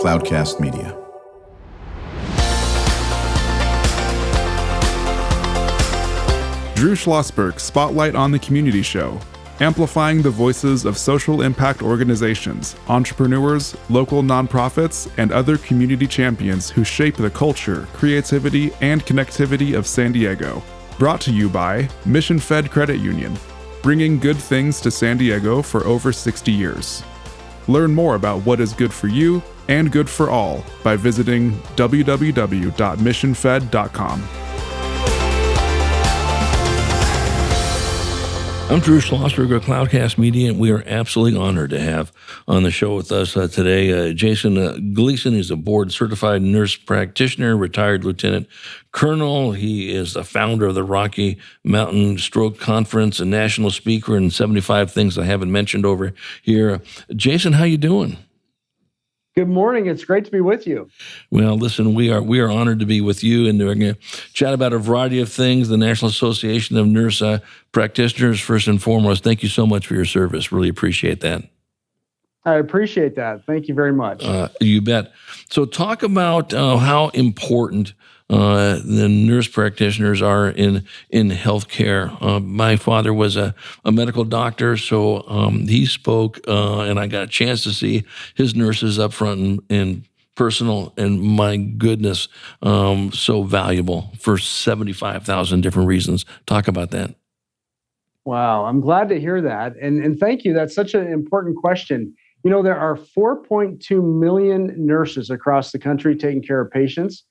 Cloudcast Media. Drew Schlosberg Spotlight on the Community Show, amplifying the voices of social impact organizations, entrepreneurs, local nonprofits, and other community champions who shape the culture, creativity, and connectivity of San Diego. Brought to you by Mission Fed Credit Union, bringing good things to San Diego for over 60 years. Learn more about what is good for you and good for all by visiting www.missionfed.com. I'm Drew Schlosberg of Cloudcast Media, and we are absolutely honored to have on the show with us today Jason Gleason. He's a board-certified nurse practitioner, retired lieutenant colonel. He is the founder of the Rocky Mountain Stroke Conference, a national speaker, and 75 things I haven't mentioned over here. Jason, how you doing? Good morning. It's great to be with you. Well, listen, we are honored to be with you, and we're going to chat about a variety of things. The National Association of Nurse Practitioners, first and foremost. Thank you so much for your service. Really appreciate that. I appreciate that. Thank you very much. You bet. So talk about how important the nurse practitioners are in healthcare. My father was a medical doctor, so he spoke, and I got a chance to see his nurses up front and personal, and my goodness, so valuable for 75,000 different reasons. Talk about that. Wow, I'm glad to hear that. And thank you. That's such an important question. You know, there are 4.2 million nurses across the country taking care of patients.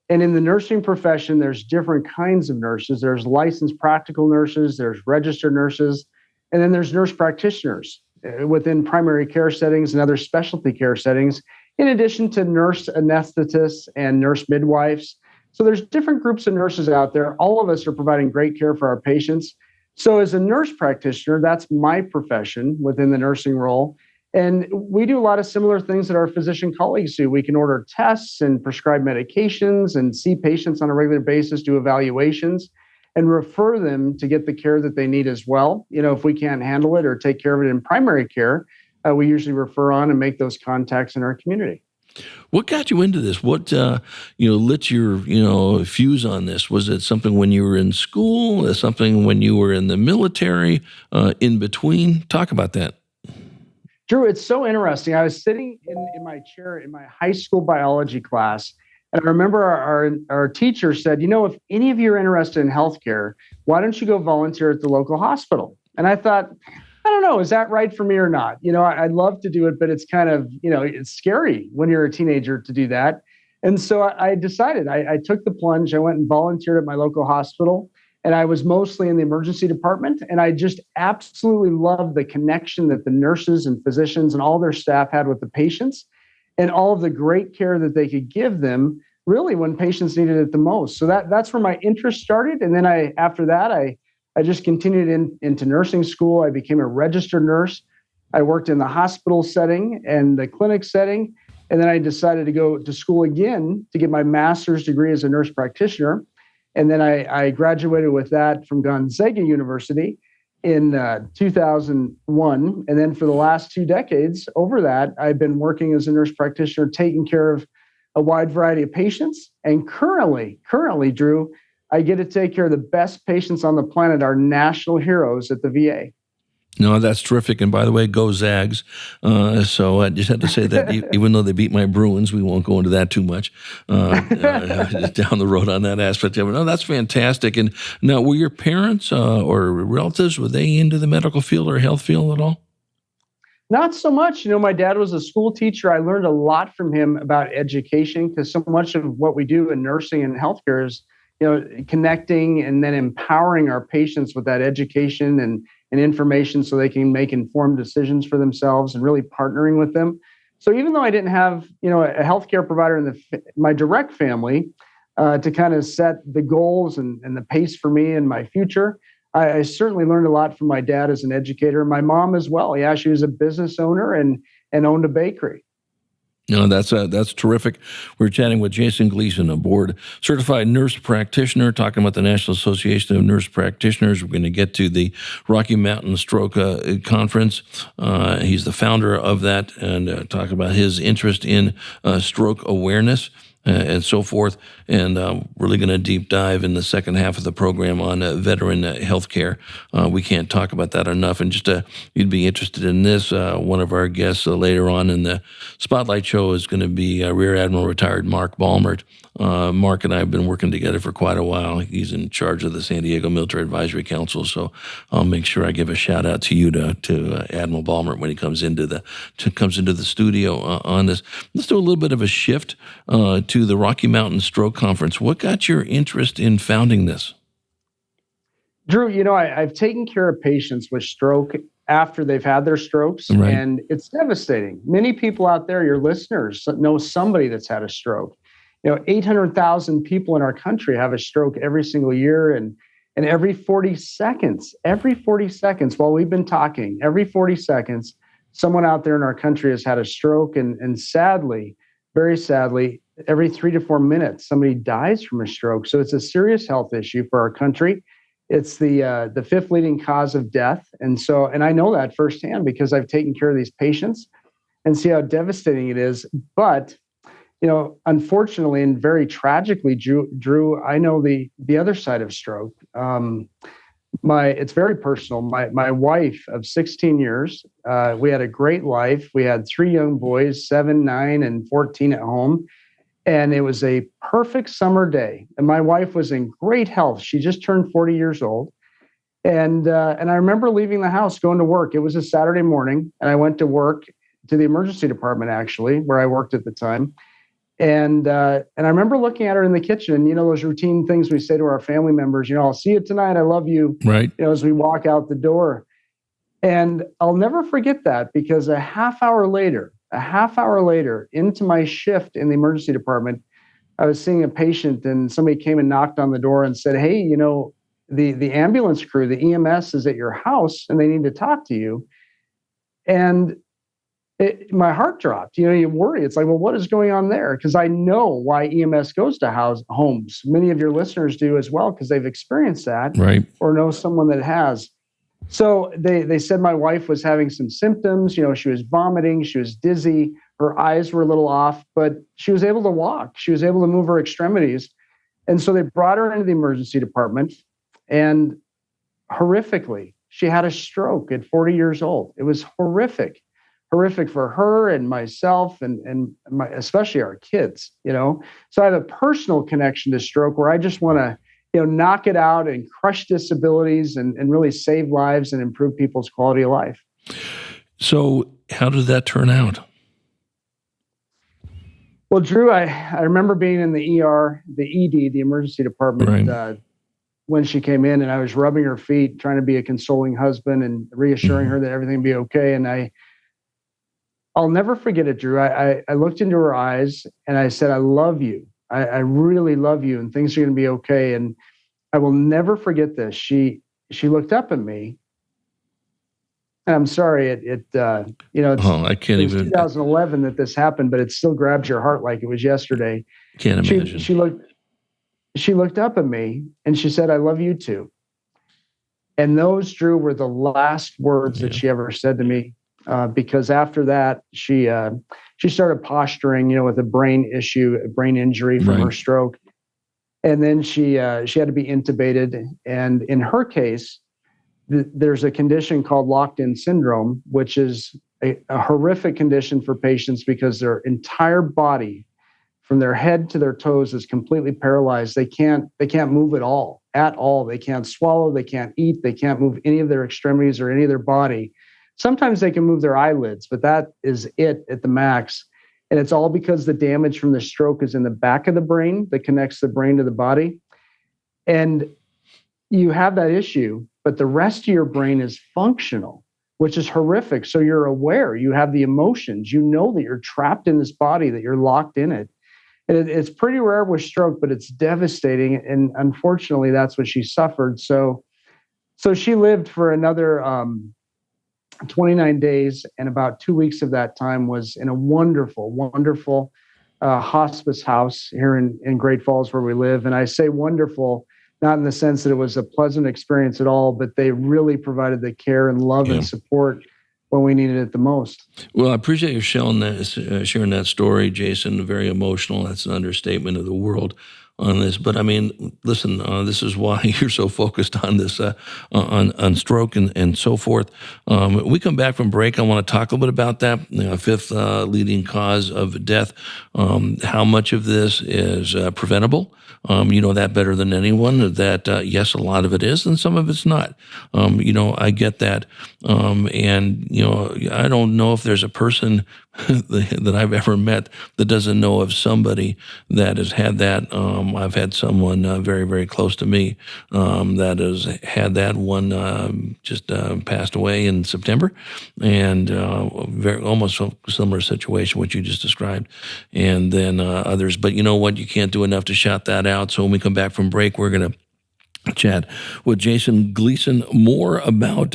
And in the nursing profession, there's different kinds of nurses. There's licensed practical nurses, there's registered nurses, and then there's nurse practitioners within primary care settings and other specialty care settings, in addition to nurse anesthetists and nurse midwives. So there's different groups of nurses out there. All of us are providing great care for our patients. So as a nurse practitioner, that's my profession within the nursing role. And we do a lot of similar things that our physician colleagues do. We can order tests and prescribe medications and see patients on a regular basis, do evaluations, and refer them to get the care that they need as well. You know, if we can't handle it or take care of it in primary care, we usually refer on and make those contacts in our community. What got you into this? What lit your fuse on this? Was it something when you were in school? Something when you were in the military? In between? Talk about that. Drew, it's so interesting. I was sitting in my chair in my high school biology class, and I remember our teacher said, if any of you are interested in healthcare, why don't you go volunteer at the local hospital? And I thought, I don't know, is that right for me or not? I'd love to do it, but it's kind of, it's scary when you're a teenager to do that. And so I decided, I took the plunge. I went and volunteered at my local hospital. And I was mostly in the emergency department. And I just absolutely loved the connection that the nurses and physicians and all their staff had with the patients and all of the great care that they could give them really when patients needed it the most. So that's where my interest started. And then after that, I just continued into nursing school. I became a registered nurse. I worked in the hospital setting and the clinic setting. And then I decided to go to school again to get my master's degree as a nurse practitioner. And then I graduated with that from Gonzaga University in 2001. And then for the last 2 decades over that, I've been working as a nurse practitioner, taking care of a wide variety of patients. And currently, Drew, I get to take care of the best patients on the planet, our national heroes at the VA. No, that's terrific. And by the way, go Zags. So I just had to say that even though they beat my Bruins, we won't go into that too much down the road on that aspect of it. No, that's fantastic. And now, were your parents or relatives, were they into the medical field or health field at all? Not so much. My dad was a school teacher. I learned a lot from him about education because so much of what we do in nursing and healthcare is, connecting and then empowering our patients with that education and information so they can make informed decisions for themselves and really partnering with them. So even though I didn't have, a healthcare provider in my direct family to kind of set the goals and the pace for me and my future, I certainly learned a lot from my dad as an educator. My mom as well. Yeah, she was a business owner and owned a bakery. No, that's terrific. We're chatting with Jason Gleason, a board-certified nurse practitioner, talking about the National Association of Nurse Practitioners. We're going to get to the Rocky Mountain Stroke Conference. He's the founder of that, and talk about his interest in stroke awareness. And so forth, and really going to deep dive in the second half of the program on veteran health care. We can't talk about that enough, and just you'd be interested in this. One of our guests later on in the Spotlight Show is going to be Rear Admiral retired Mark Balmert. Mark and I have been working together for quite a while. He's in charge of the San Diego Military Advisory Council, so I'll make sure I give a shout out to you to Admiral Balmert when he comes into the studio on this. Let's do a little bit of a shift to the Rocky Mountain Stroke Conference. What got your interest in founding this? Drew, I've taken care of patients with stroke after they've had their strokes, right. And it's devastating. Many people out there, your listeners, know somebody that's had a stroke. 800,000 people in our country have a stroke every single year, and every 40 seconds, while we've been talking, every 40 seconds, someone out there in our country has had a stroke, and sadly, very sadly, every 3 to 4 minutes, somebody dies from a stroke. So it's a serious health issue for our country. It's the fifth leading cause of death. And I know that firsthand because I've taken care of these patients and see how devastating it is. But, unfortunately and very tragically, Drew, I know the other side of stroke. It's very personal. My wife of 16 years, we had a great life. We had 3 young boys, 7, 9, and 14 at home. And it was a perfect summer day. And my wife was in great health. She just turned 40 years old. And I remember leaving the house, going to work. It was a Saturday morning, and I went to work to the emergency department, actually, where I worked at the time. And I remember looking at her in the kitchen, and those routine things we say to our family members, I'll see you tonight, I love you, right? As we walk out the door. And I'll never forget that, because a half hour later, into my shift in the emergency department, I was seeing a patient, and somebody came and knocked on the door and said, "Hey, the ambulance crew, the EMS is at your house, and they need to talk to you." And my heart dropped. You worry. It's like, well, what is going on there? Because I know why EMS goes to homes. Many of your listeners do as well, because they've experienced that, right, or know someone that has. So they said my wife was having some symptoms. She was vomiting. She was dizzy. Her eyes were a little off, but she was able to walk. She was able to move her extremities. And so they brought her into the emergency department, and horrifically, she had a stroke at 40 years old. It was horrific for her and myself, and especially our kids, So I have a personal connection to stroke where I just want to, knock it out and crush disabilities and really save lives and improve people's quality of life. So how did that turn out? Well, Drew, I remember being in the ER, the ED, the emergency department, right, when she came in, and I was rubbing her feet, trying to be a consoling husband and reassuring her that everything would be okay. And I'll never forget it, Drew. I looked into her eyes and I said, "I love you. I really love you, and things are going to be okay." And I will never forget this. She looked up at me, and I'm sorry, it's I can't even. 2011 that this happened, but it still grabs your heart like it was yesterday. Can't imagine. She looked up at me and she said, "I love you too." And those, Drew, were the last words that she ever said to me. Because after that, she started posturing, with a brain injury from her stroke, and then she had to be intubated. And in her case, there's a condition called locked-in syndrome, which is a horrific condition for patients because their entire body, from their head to their toes, is completely paralyzed. They can't move at all. They can't swallow. They can't eat. They can't move any of their extremities or any of their body. Sometimes they can move their eyelids, but that is it at the max. And it's all because the damage from the stroke is in the back of the brain that connects the brain to the body. And you have that issue, but the rest of your brain is functional, which is horrific. So you're aware, you have the emotions, you know that you're trapped in this body, that you're locked in it. And it's pretty rare with stroke, but it's devastating. And unfortunately, that's what she suffered. So she lived for another 29 days, and about 2 weeks of that time was in a wonderful, wonderful hospice house here in Great Falls where we live. And I say wonderful, not in the sense that it was a pleasant experience at all, but they really provided the care and love and support when we needed it the most. Well, I appreciate you sharing that story, Jason. Very emotional. That's an understatement of the world on this. But I mean, listen, this is why you're so focused on this, on stroke and so forth. We come back from break. I want to talk a little bit about that. Fifth leading cause of death. How much of this is preventable? You know that better than anyone, that yes, a lot of it is, and some of it's not. I get that. And, I don't know if there's a person that I've ever met that doesn't know of somebody that has had that. I've had someone very, very close to me that has had that. One just passed away in September, and almost a similar situation, what you just described, and then others. But you know what? You can't do enough to shout that out. So when we come back from break, we're going to chat with Jason Gleason more about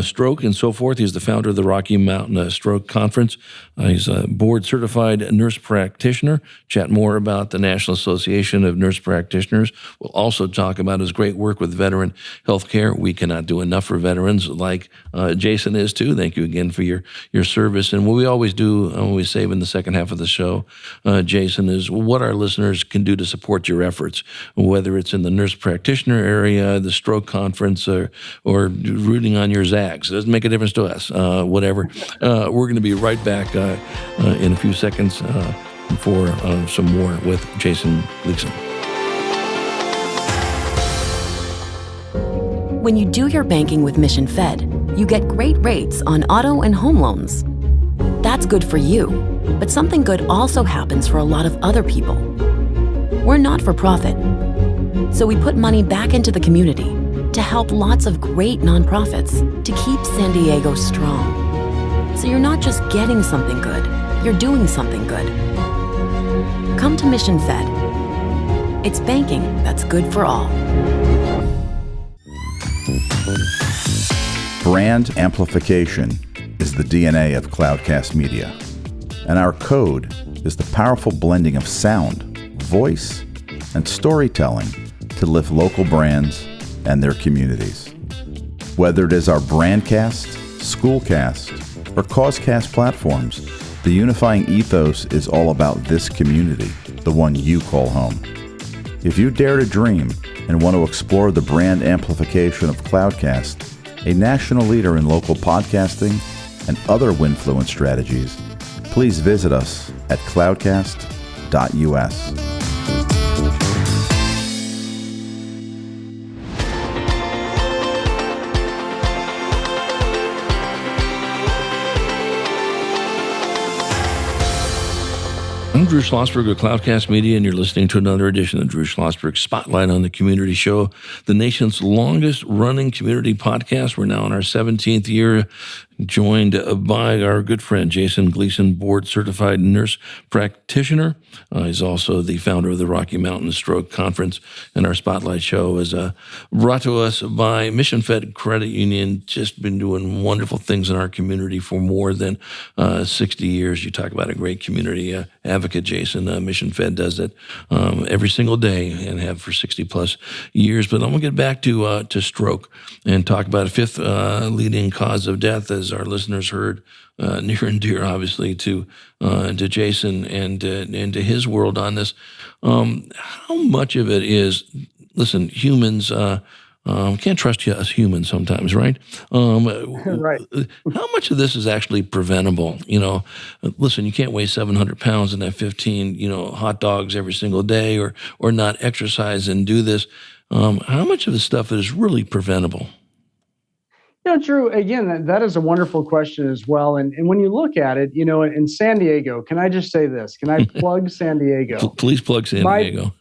stroke and so forth. He's the founder of the Rocky Mountain Stroke Conference. He's a board-certified nurse practitioner. Chat more about the National Association of Nurse Practitioners. We'll also talk about his great work with veteran healthcare. We cannot do enough for veterans, like Jason is too. Thank you again for your service. And what we always do, when we save in the second half of the show, Jason, is what our listeners can do to support your efforts, whether it's in the nurse practitioner area, the stroke conference, or rooting on your Zags. It doesn't make a difference to us, whatever. We're going to be right back in a few seconds for some more with Jason Gleason. When you do your banking with Mission Fed, you get great rates on auto and home loans. That's good for you, but something good also happens for a lot of other people. We're not for profit, so we put money back into the community to help lots of great nonprofits to keep San Diego strong. So you're not just getting something good, you're doing something good. Come to Mission Fed. It's banking that's good for all. Brand amplification is the DNA of Cloudcast Media, and our code is the powerful blending of sound, voice, and storytelling to lift local brands and their communities. Whether it is our Brandcast, Schoolcast, or Causecast platforms, the unifying ethos is all about this community, the one you call home. If you dare to dream and want to explore the brand amplification of Cloudcast, a national leader in local podcasting and other Winfluence strategies, please visit us at cloudcast.us. I'm Drew Schlosberg of Cloudcast Media, and you're listening to another edition of Drew Schlosberg Spotlight on the Community Show, the nation's longest-running community podcast. We're now in our 17th year, joined by our good friend Jason Gleason, board-certified nurse practitioner. He's also the founder of the Rocky Mountain Stroke Conference, and our Spotlight show is brought to us by Mission Fed Credit Union. Just been doing wonderful things in our community for more than 60 years. You talk about a great community advocate, Jason. Mission Fed does it every single day and have for 60-plus years. But I'm going to get back to stroke and talk about a fifth leading cause of death, as our listeners heard, near and dear, obviously, to Jason and to his world on this. How much of it is, listen, humans can't trust you as humans sometimes, right? Right. How much of this is actually preventable? Listen, you can't weigh 700 pounds and have 15, hot dogs every single day, or not exercise and do this. How much of the stuff is really preventable? Drew, again, that is a wonderful question as well. And when you look at it, in San Diego, can I just say this? Can I plug San Diego? Please plug San Diego.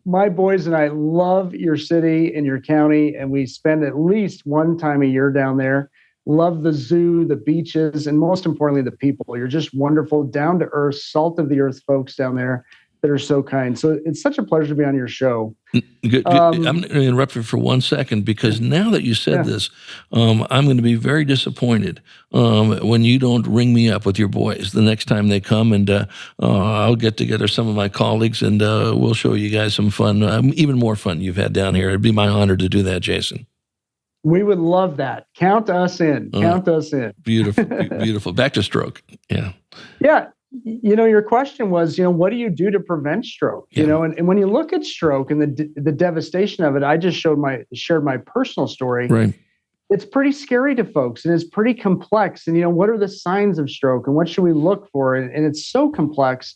My boys and I love your city and your county, and we spend at least one time a year down there. Love the zoo, the beaches, and most importantly, the people. You're just wonderful, down to earth, salt of the earth folks down there. that are so kind. So it's such a pleasure to be on your show. I'm going to interrupt you for 1 second, because now that you said this, I'm going to be very disappointed when you don't ring me up with your boys the next time they come, and I'll get together some of my colleagues, and we'll show you guys some fun, even more fun you've had down here. It'd be my honor to do that, Jason. We would love that. Count us in. Count us in. Beautiful, beautiful. Back to stroke. Yeah. Yeah. Your question was, what do you do to prevent stroke? Yeah. And when you look at stroke and the devastation of it, I just shared my personal story. Right. It's pretty scary to folks, and it's pretty complex. And, what are the signs of stroke, and what should we look for? And it's so complex,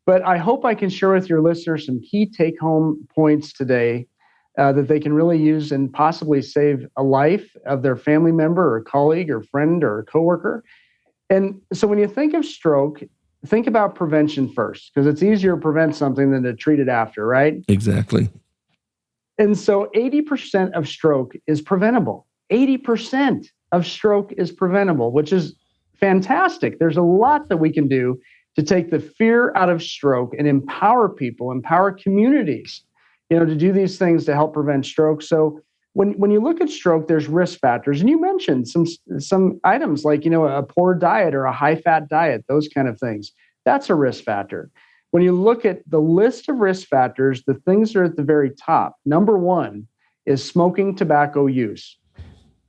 but I hope I can share with your listeners some key take-home points today that they can really use and possibly save a life of their family member or colleague or friend or coworker. And so when you think of stroke, think about prevention first, because it's easier to prevent something than to treat it after, right? Exactly. And so 80% of stroke is preventable. 80% of stroke is preventable, which is fantastic. There's a lot that we can do to take the fear out of stroke and empower people, empower communities, to do these things to help prevent stroke. So when you look at stroke, there's risk factors. And you mentioned some items like, a poor diet or a high-fat diet, those kind of things. That's a risk factor. When you look at the list of risk factors, the things that are at the very top, number one is smoking tobacco use.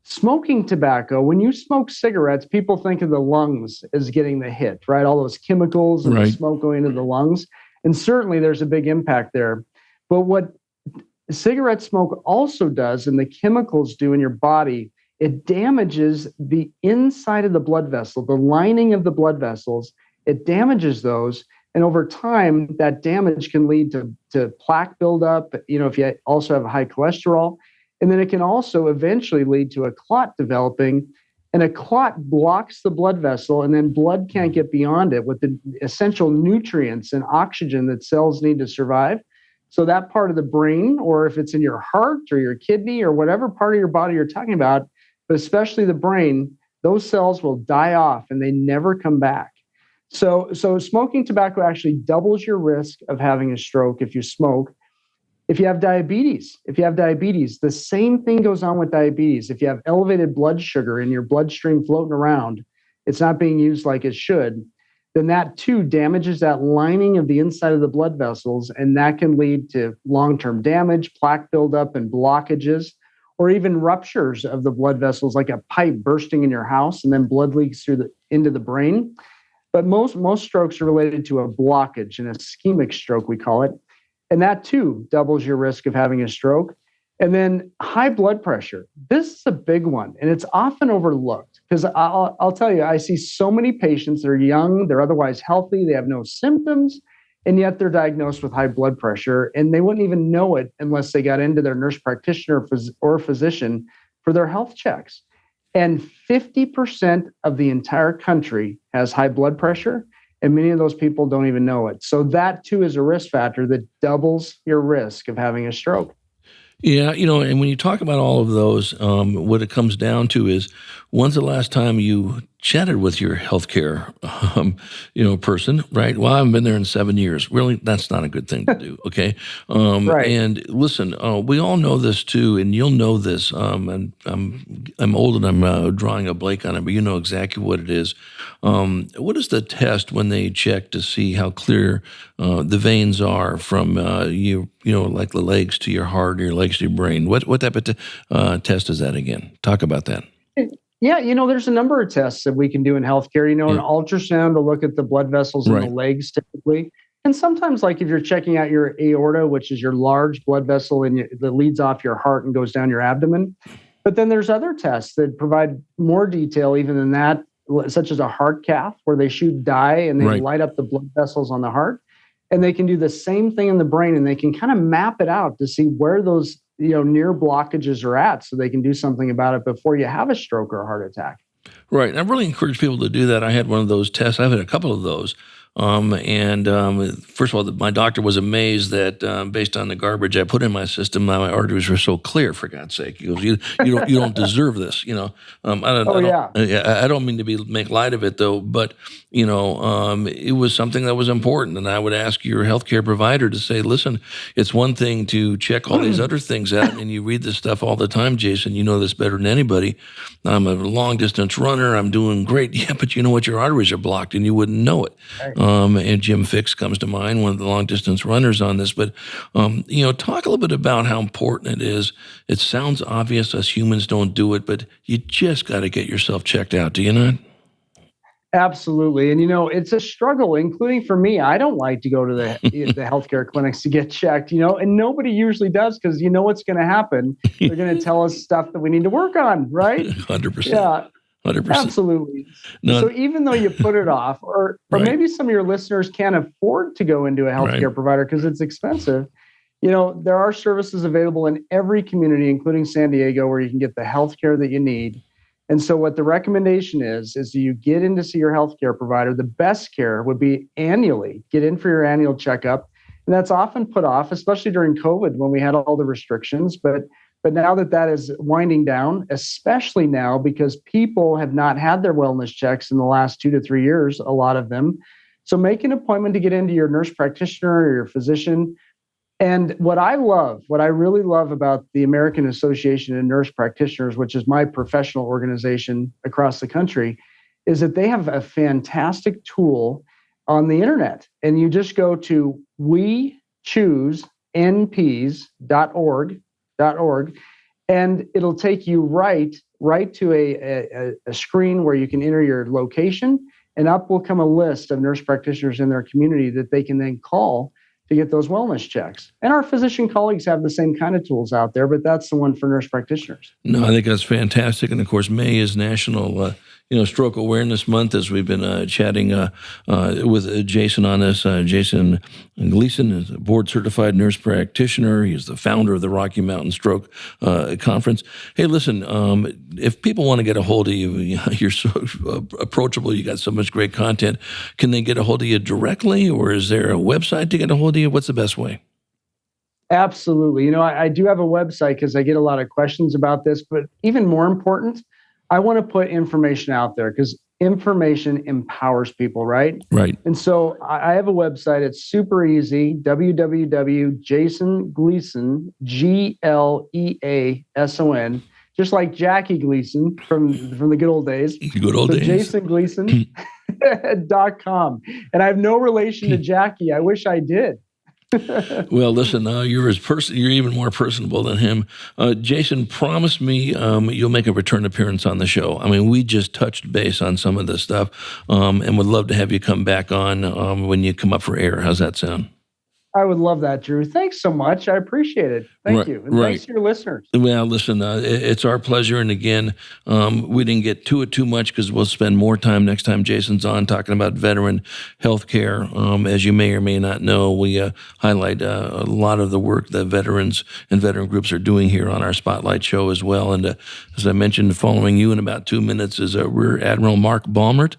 Smoking tobacco, when you smoke cigarettes, people think of the lungs as getting the hit, right? All those chemicals and the smoke going into the lungs. And certainly there's a big impact there. But what cigarette smoke also does, and the chemicals do in your body, it damages the inside of the blood vessel, the lining of the blood vessels. It damages those. And over time, that damage can lead to plaque buildup, if you also have high cholesterol. And then it can also eventually lead to a clot developing. And a clot blocks the blood vessel, and then blood can't get beyond it with the essential nutrients and oxygen that cells need to survive. So that part of the brain, or if it's in your heart or your kidney or whatever part of your body you're talking about, but especially the brain, those cells will die off and they never come back. So smoking tobacco actually doubles your risk of having a stroke if you smoke. If you have diabetes, the same thing goes on with diabetes. If you have elevated blood sugar in your bloodstream floating around, it's not being used like it should, then that too damages that lining of the inside of the blood vessels, and that can lead to long-term damage, plaque buildup, and blockages, or even ruptures of the blood vessels, like a pipe bursting in your house, and then blood leaks into the brain. But most strokes are related to a blockage, an ischemic stroke, we call it, and that too doubles your risk of having a stroke. And then high blood pressure. This is a big one, and it's often overlooked because I'll tell you, I see so many patients that are young, they're otherwise healthy, they have no symptoms, and yet they're diagnosed with high blood pressure, and they wouldn't even know it unless they got into their nurse practitioner or physician for their health checks. And 50% of the entire country has high blood pressure, and many of those people don't even know it. So that too is a risk factor that doubles your risk of having a stroke. Yeah, and when you talk about all of those, what it comes down to is, when's the last time you chatted with your healthcare, person, right? Well, I haven't been there in 7 years. Really, that's not a good thing to do, okay? Right. And listen, we all know this too, and you'll know this. And I'm old and I'm drawing a blank on it, but you know exactly what it is. What is the test when they check to see how clear the veins are from like the legs to your heart or your legs to your brain? What type of test is that again? Talk about that. Yeah, there's a number of tests that we can do in healthcare. An ultrasound to look at the blood vessels in the legs typically. And sometimes, like if you're checking out your aorta, which is your large blood vessel that leads off your heart and goes down your abdomen. But then there's other tests that provide more detail even than that, such as a heart cath, where they shoot dye and they light up the blood vessels on the heart. And they can do the same thing in the brain, and they can kind of map it out to see where those near blockages are at, so they can do something about it before you have a stroke or a heart attack. Right. I really encourage people to do that. I had one of those tests. I've had a couple of those. First of all, my doctor was amazed that based on the garbage I put in my system, my arteries were so clear. For God's sake, he goes, "You don't deserve this." I don't mean to make light of it though, but it was something that was important, and I would ask your healthcare provider to say, "Listen, it's one thing to check all these other things out, and you read this stuff all the time, Jason. You know this better than anybody. I'm a long distance runner. I'm doing great. Yeah, but you know what? Your arteries are blocked, and you wouldn't know it." Right. And Jim Fix comes to mind, one of the long distance runners on this. But, talk a little bit about how important it is. It sounds obvious, us humans don't do it, but you just got to get yourself checked out, do you not? Absolutely. And, it's a struggle, including for me. I don't like to go to the healthcare clinics to get checked, and nobody usually does because you know what's going to happen. They're going to tell us stuff that we need to work on, right? 100%. Yeah. 100%. Absolutely. So even though you put it off, or right. Maybe some of your listeners can't afford to go into a healthcare provider because it's expensive, there are services available in every community, including San Diego, where you can get the healthcare that you need. And so what the recommendation is you get in to see your healthcare provider. The best care would be annually. Get in for your annual checkup. And that's often put off, especially during COVID when we had all the restrictions. But now that is winding down, especially now because people have not had their wellness checks in the last 2 to 3 years, a lot of them. So make an appointment to get into your nurse practitioner or your physician. And what I really love about the American Association of Nurse Practitioners, which is my professional organization across the country, is that they have a fantastic tool on the internet. And you just go to wechoosenps.org, and it'll take you right to a screen where you can enter your location, and up will come a list of nurse practitioners in their community that they can then call to get those wellness checks. And our physician colleagues have the same kind of tools out there, but that's the one for nurse practitioners. No, I think that's fantastic. And of course, May is National Stroke Awareness Month, as we've been chatting with Jason on this. Jason Gleason is a board-certified nurse practitioner. He's the founder of the Rocky Mountain Stroke Conference. Hey, listen, if people want to get a hold of you, you're so approachable, you got so much great content. Can they get a hold of you directly, or is there a website to get a hold of you? What's the best way? Absolutely. I do have a website because I get a lot of questions about this, but even more important, I want to put information out there because information empowers people, right? Right. And so I have a website. It's super easy, www.jasongleason, Gleason, just like Jackie Gleason from the good old days. Good old days. JasonGleason.com. And I have no relation to Jackie. I wish I did. Well, listen, you're even more personable than him. Jason, promise me you'll make a return appearance on the show. I mean, we just touched base on some of this stuff, and would love to have you come back on when you come up for air. How's that sound? I would love that, Drew. Thanks so much. I appreciate it. Thank you. And thanks to your listeners. Well, listen, it's our pleasure. And again, we didn't get to it too much because we'll spend more time next time Jason's on talking about veteran healthcare. As you may or may not know, we highlight a lot of the work that veterans and veteran groups are doing here on our Spotlight show as well. And as I mentioned, following you in about 2 minutes is Rear Admiral Mark Baumert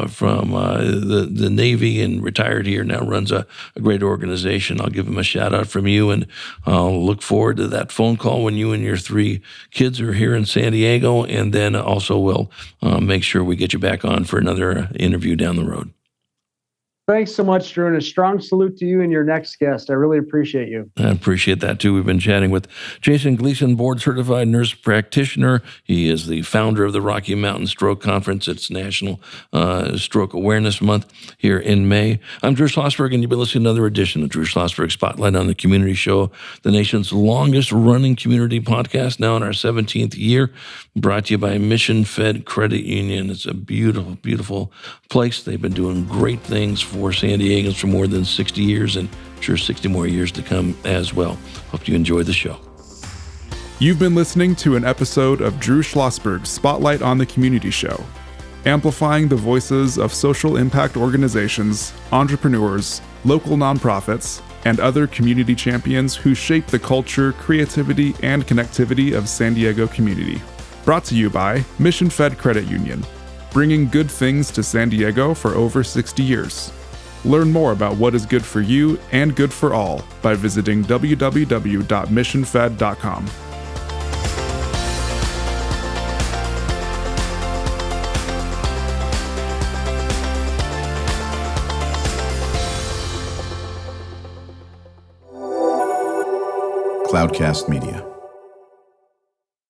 from the Navy and retired here, now runs a great organization. I'll give him a shout out from you, and I'll look forward to that phone call when you and your 3 kids are here in San Diego, and then also we'll make sure we get you back on for another interview down the road. Thanks so much, Drew, and a strong salute to you and your next guest. I really appreciate you. I appreciate that, too. We've been chatting with Jason Gleason, board-certified nurse practitioner. He is the founder of the Rocky Mountain Stroke Conference. It's National Stroke Awareness Month here in May. I'm Drew Schlosberg, and you've been listening to another edition of Drew Schlosberg Spotlight on the Community Show, the nation's longest-running community podcast, now in our 17th year, brought to you by Mission Fed Credit Union. It's a beautiful, beautiful place. They've been doing great things for San Diegans for more than 60 years, and I'm sure 60 more years to come as well. Hope you enjoy the show. You've been listening to an episode of Drew Schlosberg's Spotlight on the Community Show, amplifying the voices of social impact organizations, entrepreneurs, local nonprofits, and other community champions who shape the culture, creativity, and connectivity of San Diego community. Brought to you by Mission Fed Credit Union, bringing good things to San Diego for over 60 years. Learn more about what is good for you and good for all by visiting www.missionfed.com. Cloudcast Media.